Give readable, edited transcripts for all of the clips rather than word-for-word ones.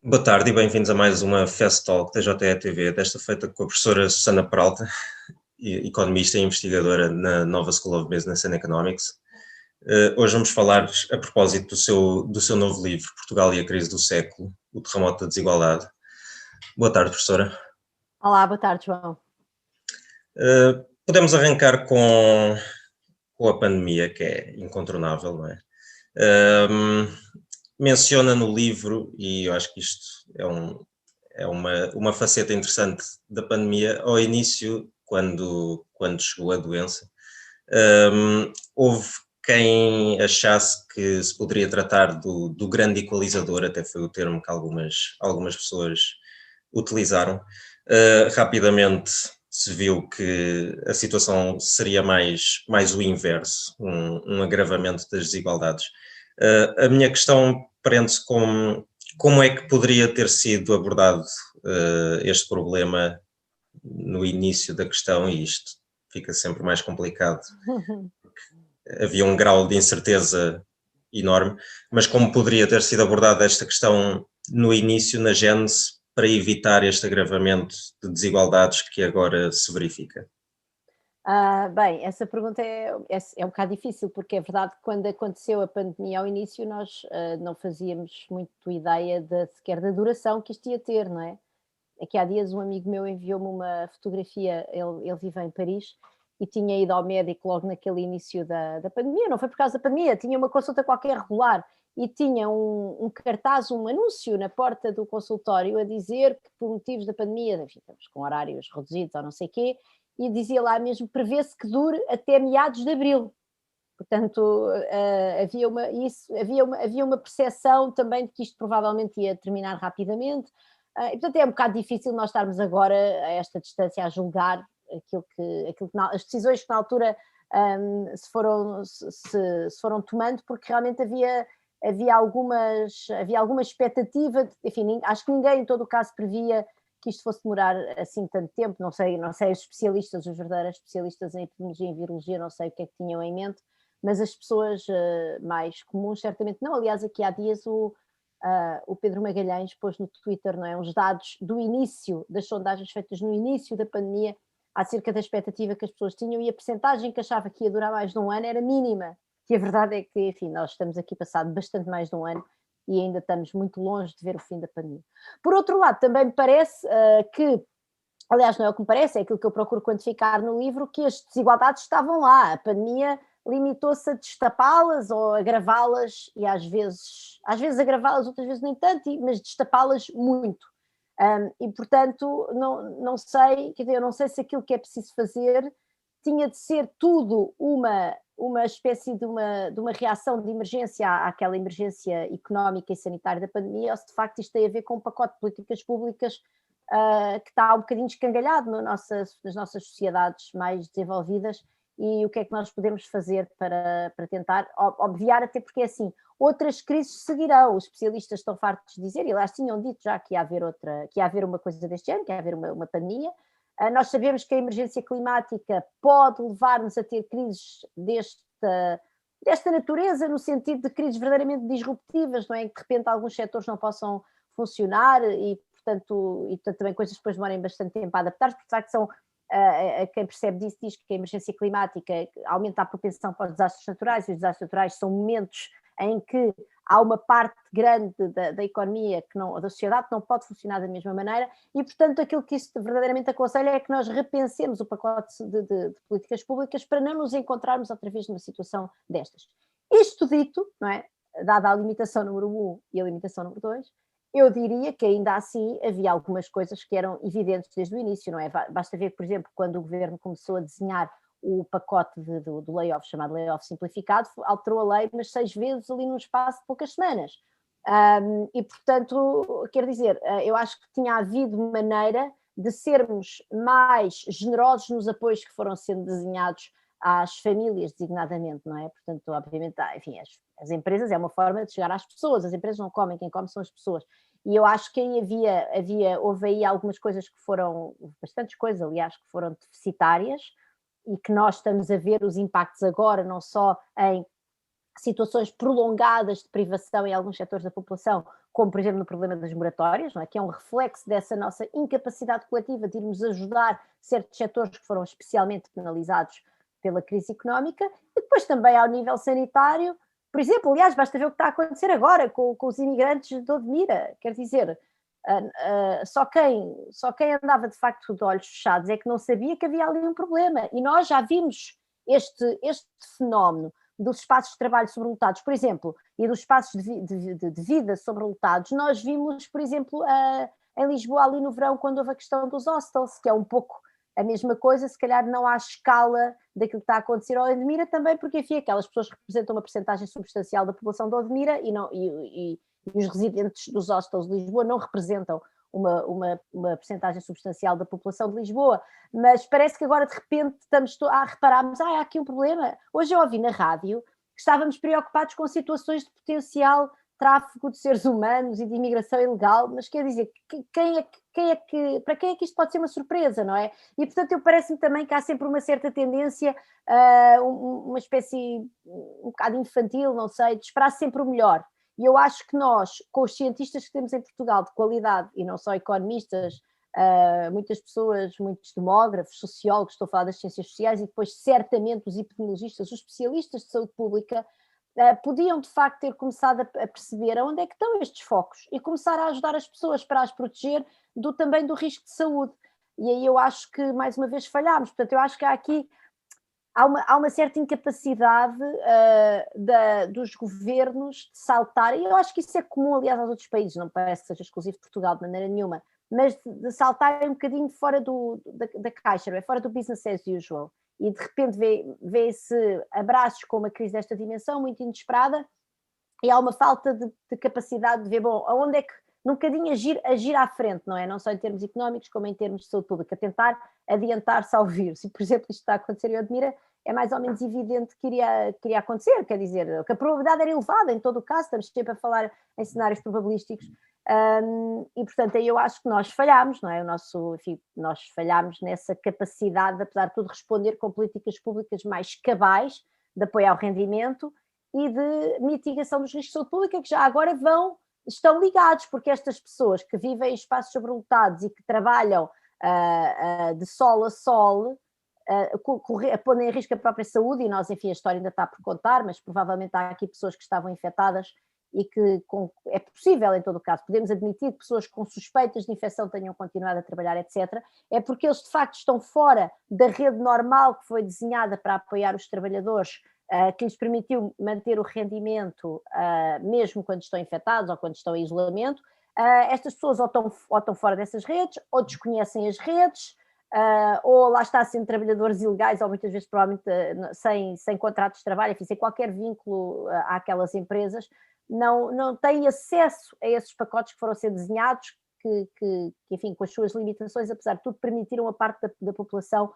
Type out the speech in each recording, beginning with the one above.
Boa tarde e bem-vindos a mais uma Fast Talk da JETV, desta feita com a professora Susana Peralta, economista e investigadora na Nova School of Business and Economics. Hoje vamos falar a propósito do seu novo livro, Portugal e a Crise do Século, o terremoto da desigualdade. Boa tarde, professora. Olá, boa tarde, João. Podemos arrancar com a pandemia, que é incontornável, não é? Menciona no livro, e eu acho que isto é uma faceta interessante da pandemia, ao início, quando chegou a doença, houve quem achasse que se poderia tratar do grande equalizador, até foi o termo que algumas pessoas utilizaram. Rapidamente se viu que a situação seria mais o inverso, um agravamento das desigualdades. A minha questão prende-se com como é que poderia ter sido abordado este problema no início da questão, e isto fica sempre mais complicado. Havia um grau de incerteza enorme, mas como poderia ter sido abordada esta questão no início, na gênese, para evitar este agravamento de desigualdades que agora se verifica? Bem, essa pergunta é um bocado difícil, porque é verdade que quando aconteceu a pandemia ao início, nós não fazíamos muito ideia sequer da duração que isto ia ter, não é? Aqui há dias um amigo meu enviou-me uma fotografia, ele vive em Paris, e tinha ido ao médico logo naquele início da pandemia, não foi por causa da pandemia, tinha uma consulta qualquer regular, e tinha um cartaz, um anúncio na porta do consultório a dizer que por motivos da pandemia, enfim, estamos com horários reduzidos ou não sei o quê, e dizia lá mesmo, prevê-se que dure até meados de abril. Portanto, havia uma percepção também de que isto provavelmente ia terminar rapidamente, e portanto é um bocado difícil nós estarmos agora a esta distância a julgar as decisões que na altura se foram tomando, porque realmente havia alguma expectativa, enfim, acho que ninguém em todo o caso previa que isto fosse demorar assim tanto tempo, não sei os especialistas, os verdadeiros especialistas em epidemiologia e em virologia, não sei o que é que tinham em mente, mas as pessoas mais comuns certamente não. Aliás, aqui há dias o Pedro Magalhães pôs no Twitter, não é, uns dados do início, das sondagens feitas no início da pandemia, acerca da expectativa que as pessoas tinham, e a percentagem que achava que ia durar mais de um ano era mínima. E a verdade é que, enfim, nós estamos aqui passado bastante mais de um ano e ainda estamos muito longe de ver o fim da pandemia. Por outro lado, também me parece que, aliás, não é o que me parece, é aquilo que eu procuro quantificar no livro, que as desigualdades estavam lá. A pandemia limitou-se a destapá-las ou agravá-las, e às vezes agravá-las, outras vezes nem tanto, mas destapá-las muito. E portanto, não sei, quer dizer, eu não sei se aquilo que é preciso fazer tinha de ser tudo uma espécie de uma reação de emergência àquela emergência económica e sanitária da pandemia, ou se de facto isto tem a ver com um pacote de políticas públicas que está um bocadinho escangalhado nas nossas sociedades mais desenvolvidas, e o que é que nós podemos fazer para tentar obviar, até porque é assim, outras crises seguirão, os especialistas estão fartos de dizer, e aliás tinham dito já que ia haver uma coisa deste ano, que ia haver uma pandemia. Nós sabemos que a emergência climática pode levar-nos a ter crises desta natureza, no sentido de crises verdadeiramente disruptivas, não é? Em que de repente alguns setores não possam funcionar e portanto também coisas depois demorem bastante tempo a adaptar-se, porque de facto quem percebe disso diz que a emergência climática aumenta a propensão para os desastres naturais, e os desastres naturais são momentos em que há uma parte grande da economia, da sociedade, que não pode funcionar da mesma maneira, e portanto aquilo que isto verdadeiramente aconselha é que nós repensemos o pacote de políticas públicas para não nos encontrarmos outra vez numa situação destas. Isto dito, não é? Dada a limitação número 1 e a limitação número 2, eu diria que ainda assim havia algumas coisas que eram evidentes desde o início, não é? Basta ver, por exemplo, quando o governo começou a desenhar o pacote do layoff, chamado layoff simplificado, alterou a lei mas 6 vezes ali num espaço de poucas semanas. E portanto, quer dizer, eu acho que tinha havido maneira de sermos mais generosos nos apoios que foram sendo desenhados às famílias, designadamente, não é? Portanto, obviamente, enfim, as empresas é uma forma de chegar às pessoas, as empresas não comem, quem come são as pessoas. E eu acho que aí houve aí algumas coisas que foram, bastantes coisas, aliás, que foram deficitárias, e que nós estamos a ver os impactos agora, não só em situações prolongadas de privação em alguns setores da população, como por exemplo no problema das moratórias, não é? Que é um reflexo dessa nossa incapacidade coletiva de irmos ajudar certos setores que foram especialmente penalizados pela crise económica, e depois também ao nível sanitário, por exemplo, aliás, basta ver o que está a acontecer agora com os imigrantes de Odmira, quer dizer, só quem andava de facto de olhos fechados é que não sabia que havia ali um problema, e nós já vimos este fenómeno dos espaços de trabalho sobrelotados, por exemplo, e dos espaços de vida sobrelotados, nós vimos, por exemplo, em Lisboa, ali no verão, quando houve a questão dos hostels, que é um pouco a mesma coisa, se calhar não à escala daquilo que está a acontecer ao Odmira, também porque, enfim, aquelas pessoas representam uma percentagem substancial da população de Odmira e os residentes dos hostels de Lisboa não representam uma percentagem substancial da população de Lisboa, mas parece que agora de repente estamos a repararmos, há aqui um problema. Hoje eu ouvi na rádio que estávamos preocupados com situações de potencial tráfico de seres humanos e de imigração ilegal, mas quer dizer, para quem é que isto pode ser uma surpresa, não é? E portanto eu parece-me também que há sempre uma certa tendência, uma espécie um bocado infantil, não sei, de esperar sempre o melhor. E eu acho que nós, com os cientistas que temos em Portugal de qualidade, e não só economistas, muitas pessoas, muitos demógrafos, sociólogos, estou a falar das ciências sociais, e depois certamente os epidemiologistas, os especialistas de saúde pública, podiam de facto ter começado a perceber onde é que estão estes focos e começar a ajudar as pessoas para as proteger também do risco de saúde. E aí eu acho que mais uma vez falhámos, portanto eu acho que há uma certa incapacidade dos governos de saltar, e eu acho que isso é comum, aliás, aos outros países, não parece que seja exclusivo de Portugal de maneira nenhuma, mas de saltarem um bocadinho fora da caixa, não é? Fora do business as usual, e de repente vê-se abraços com uma crise desta dimensão, muito inesperada, e há uma falta de capacidade de ver, bom, aonde é que, num bocadinho agir à frente, não é? Não só em termos económicos, como em termos de saúde pública, tentar adiantar-se ao vírus. Se, por exemplo, isto está a acontecer em Odmira, é mais ou menos evidente que iria acontecer, quer dizer, que a probabilidade era elevada em todo o caso, estamos sempre a falar em cenários probabilísticos, e portanto aí eu acho que nós falhámos, não é? Enfim, nós falhámos nessa capacidade de, apesar de tudo, responder com políticas públicas mais cabais, de apoio ao rendimento e de mitigação dos riscos de saúde pública, que já agora estão ligados, porque estas pessoas que vivem em espaços sobrelotados e que trabalham de sol a sol, pondo em risco a própria saúde, e nós, enfim, a história ainda está por contar, mas provavelmente há aqui pessoas que estavam infectadas e que é possível, em todo o caso, podemos admitir que pessoas com suspeitas de infecção tenham continuado a trabalhar, etc., é porque eles de facto estão fora da rede normal que foi desenhada para apoiar os trabalhadores, que lhes permitiu manter o rendimento mesmo quando estão infectados ou quando estão em isolamento. Estas pessoas ou estão fora dessas redes, ou desconhecem as redes, ou lá está sendo trabalhadores ilegais, ou muitas vezes provavelmente sem contratos de trabalho, enfim, sem qualquer vínculo àquelas empresas, não têm acesso a esses pacotes que foram ser desenhados, que enfim, com as suas limitações, apesar de tudo, permitiram a parte da população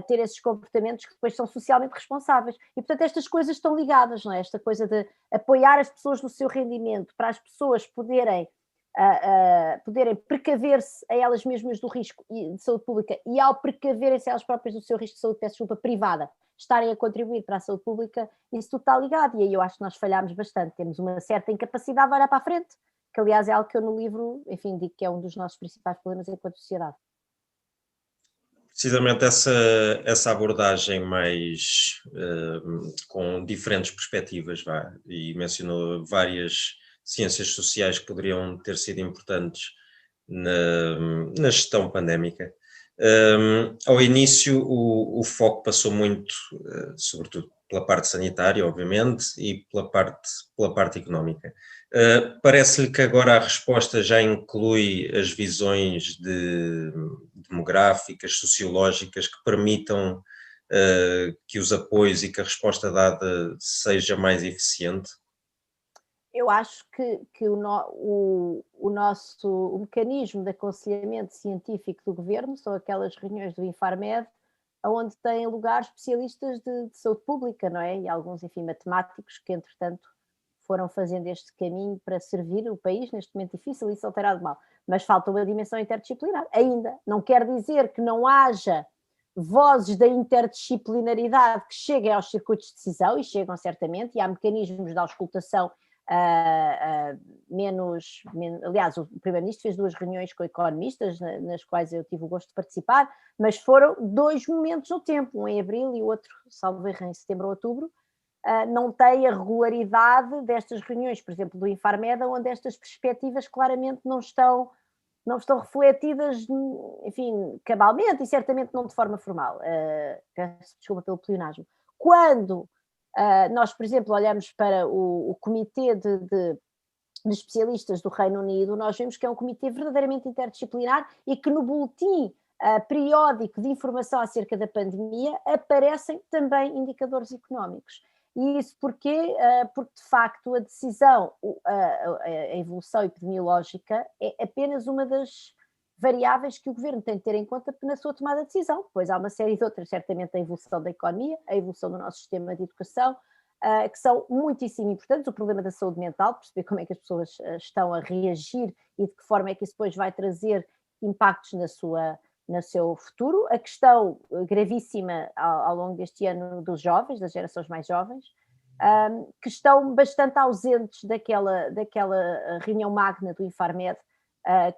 ter esses comportamentos que depois são socialmente responsáveis. E, portanto, estas coisas estão ligadas, não é? Esta coisa de apoiar as pessoas no seu rendimento, para as pessoas poderem precaver-se a elas mesmas do risco de saúde pública, e ao precaverem-se elas próprias do seu risco de saúde, peço desculpa, privada, estarem a contribuir para a saúde pública, isso tudo está ligado, e aí eu acho que nós falhámos bastante, temos uma certa incapacidade de olhar para a frente, que aliás é algo que eu no livro, enfim, digo que é um dos nossos principais problemas enquanto sociedade. Precisamente essa abordagem mais com diferentes perspectivas, e mencionou várias ciências sociais que poderiam ter sido importantes na gestão pandémica. Ao início o foco passou muito, sobretudo pela parte sanitária, obviamente, e pela parte económica. Parece-lhe que agora a resposta já inclui as visões demográficas, sociológicas, que permitam que os apoios e que a resposta dada seja mais eficiente? Eu acho que o mecanismo de aconselhamento científico do governo são aquelas reuniões do Infarmed, onde têm lugar especialistas de saúde pública, não é? E alguns, enfim, matemáticos que, entretanto, foram fazendo este caminho para servir o país neste momento difícil, e isso não terá de mal. Mas falta uma dimensão interdisciplinar ainda. Não quer dizer que não haja vozes da interdisciplinaridade que cheguem aos circuitos de decisão, e chegam certamente, e há mecanismos de auscultação aliás, o Primeiro-Ministro fez 2 reuniões com economistas, nas quais eu tive o gosto de participar, mas foram 2 momentos no tempo, um em abril e o outro, salvo erro, em setembro ou outubro. Não tem a regularidade destas reuniões, por exemplo, do Infarmed, onde estas perspectivas claramente não estão refletidas, enfim, cabalmente e certamente não de forma formal. Peço desculpa pelo pleonasmo. Quando nós, por exemplo, olhamos para o comitê de especialistas do Reino Unido, nós vemos que é um comitê verdadeiramente interdisciplinar e que no boletim periódico de informação acerca da pandemia aparecem também indicadores económicos. E isso porquê? Porque, de facto, a decisão, a evolução epidemiológica é apenas uma das variáveis que o governo tem de ter em conta na sua tomada de decisão. Pois há uma série de outras, certamente a evolução da economia, a evolução do nosso sistema de educação, que são muitíssimo importantes, o problema da saúde mental, perceber como é que as pessoas estão a reagir e de que forma é que isso depois vai trazer impactos no seu futuro, a questão gravíssima ao longo deste ano dos jovens, das gerações mais jovens, que estão bastante ausentes daquela reunião magna do Infarmed,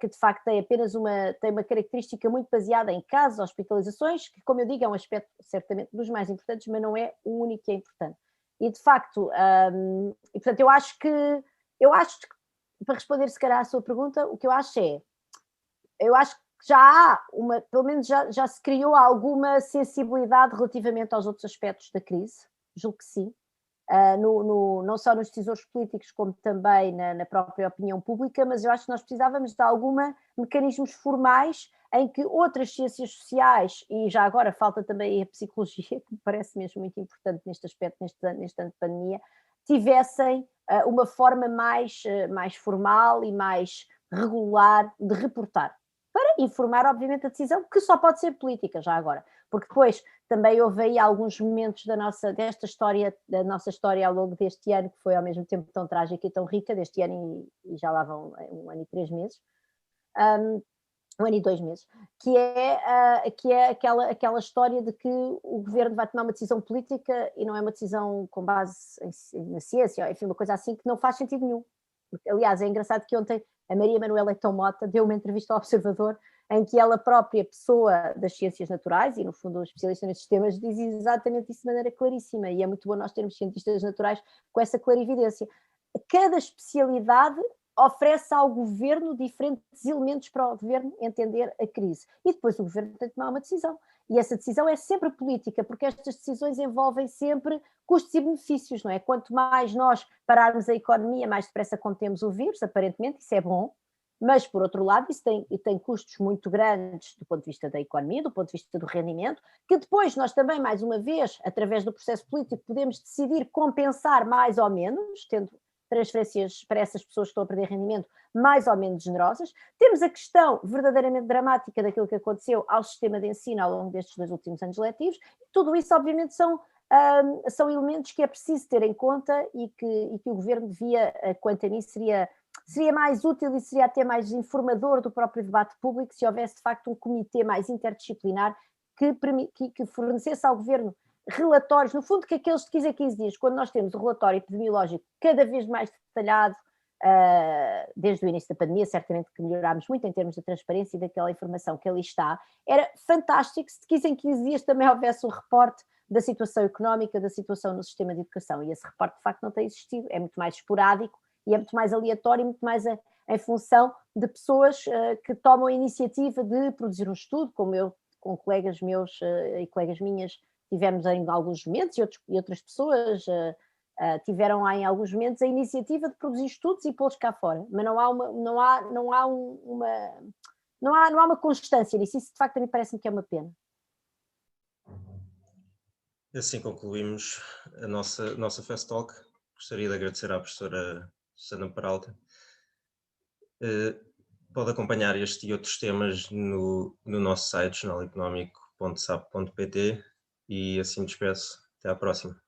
que de facto tem apenas uma característica muito baseada em casos, hospitalizações, que, como eu digo, é um aspecto certamente dos mais importantes, mas não é o único que é importante. E de facto, e portanto, eu acho que, para responder se calhar à sua pergunta, o que eu acho que já há pelo menos já se criou alguma sensibilidade relativamente aos outros aspectos da crise, julgo que sim, não só nos decisores políticos como também na própria opinião pública, mas eu acho que nós precisávamos de mecanismos formais em que outras ciências sociais, e já agora falta também a psicologia, que me parece mesmo muito importante neste aspecto, neste ano de pandemia, tivessem uma forma mais formal e mais regular de reportar, para informar, obviamente, a decisão, que só pode ser política, já agora, porque depois também houve aí alguns momentos da nossa história ao longo deste ano, que foi ao mesmo tempo tão trágica e tão rica, deste ano e já lá vão 1 ano e 3 meses, 1 ano e 2 meses, que é aquela história de que o governo vai tomar uma decisão política e não é uma decisão com base na ciência, enfim, uma coisa assim que não faz sentido nenhum. Porque, aliás, é engraçado que ontem a Maria Manuela Leitão Mota deu uma entrevista ao Observador em que ela própria, pessoa das ciências naturais e no fundo especialista nestes temas, diz exatamente isso de maneira claríssima, e é muito bom nós termos cientistas naturais com essa clarividência. Cada especialidade oferece ao governo diferentes elementos para o governo entender a crise. E depois o governo tem de tomar uma decisão. E essa decisão é sempre política, porque estas decisões envolvem sempre custos e benefícios, não é? Quanto mais nós pararmos a economia, mais depressa contemos o vírus, aparentemente, isso é bom, mas, por outro lado, isso tem custos muito grandes do ponto de vista da economia, do ponto de vista do rendimento, que depois nós também, mais uma vez, através do processo político, podemos decidir compensar mais ou menos, tendo transferências para essas pessoas que estão a perder rendimento mais ou menos generosas. Temos a questão verdadeiramente dramática daquilo que aconteceu ao sistema de ensino ao longo destes 2 últimos anos letivos. Tudo isso, obviamente, são elementos que é preciso ter em conta e que o governo devia, quanto a mim, seria mais útil e seria até mais informador do próprio debate público se houvesse, de facto, um comitê mais interdisciplinar que fornecesse ao governo relatórios, no fundo, que aqueles de 15 a 15 dias, quando nós temos o relatório epidemiológico cada vez mais detalhado, desde o início da pandemia, certamente que melhorámos muito em termos de transparência e daquela informação que ali está, era fantástico se de 15 em 15 dias também houvesse um reporte da situação económica, da situação no sistema de educação, e esse reporte de facto não tem existido, é muito mais esporádico e é muito mais aleatório, muito mais em função de pessoas que tomam a iniciativa de produzir um estudo, como eu, com colegas meus e colegas minhas, tivemos em alguns momentos, e outras pessoas tiveram em alguns momentos a iniciativa de produzir estudos e pô-los cá fora, mas não há uma constância nisso, isso de facto a mim parece-me que é uma pena. Assim concluímos a nossa Fast Talk. Gostaria de agradecer à professora Susana Peralta. Pode acompanhar este e outros temas no nosso site jornaleconómico.sap.pt e assim me despeço. Até à próxima.